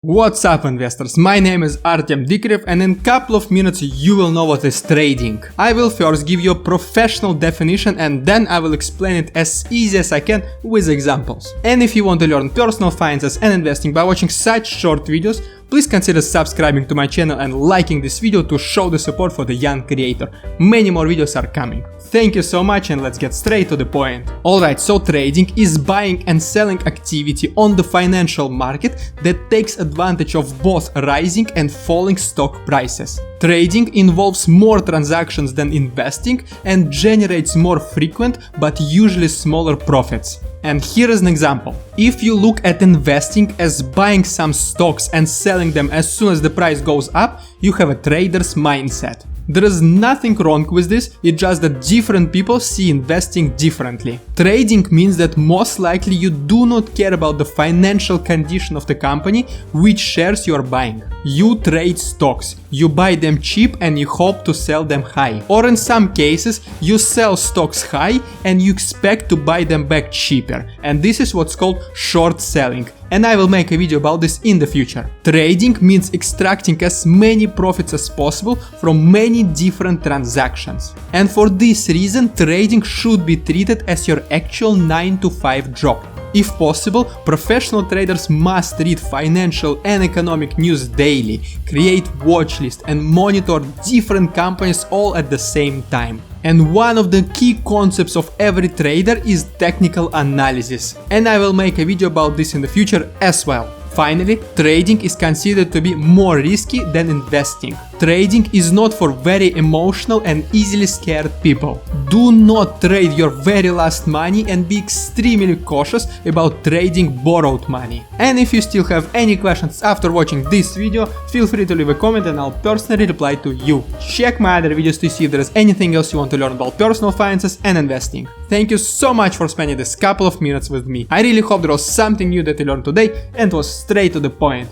What's up, investors? My name is Artem Dikrev, and in a couple of minutes you will know what is trading. I will first give you a professional definition and then I will explain it as easy as I can with examples. And if you want to learn personal finances and investing by watching such short videos, please consider subscribing to my channel and liking this video to show the support for the young creator. Many more videos are coming. Thank you so much, and let's get straight to the point. Alright, so trading is buying and selling activity on the financial market that takes advantage of both rising and falling stock prices. Trading involves more transactions than investing and generates more frequent but usually smaller profits. And here is an example. If you look at investing as buying some stocks and selling them as soon as the price goes up, you have a trader's mindset. There is nothing wrong with this, it's just that different people see investing differently. Trading means that most likely you do not care about the financial condition of the company which shares you are buying. You trade stocks, you buy them cheap and you hope to sell them high. Or in some cases, you sell stocks high and you expect to buy them back cheaper. And this is what's called short selling. And I will make a video about this in the future. Trading means extracting as many profits as possible from many different transactions. And for this reason, trading should be treated as your actual 9-to-5 job. If possible, professional traders must read financial and economic news daily, create watch lists and monitor different companies all at the same time. And one of the key concepts of every trader is technical analysis. And I will make a video about this in the future as well. Finally, trading is considered to be more risky than investing. Trading is not for very emotional and easily scared people. Do not trade your very last money and be extremely cautious about trading borrowed money. And if you still have any questions after watching this video, feel free to leave a comment and I'll personally reply to you. Check my other videos to see if there is anything else you want to learn about personal finances and investing. Thank you so much for spending this couple of minutes with me. I really hope there was something new that you learned today and was straight to the point.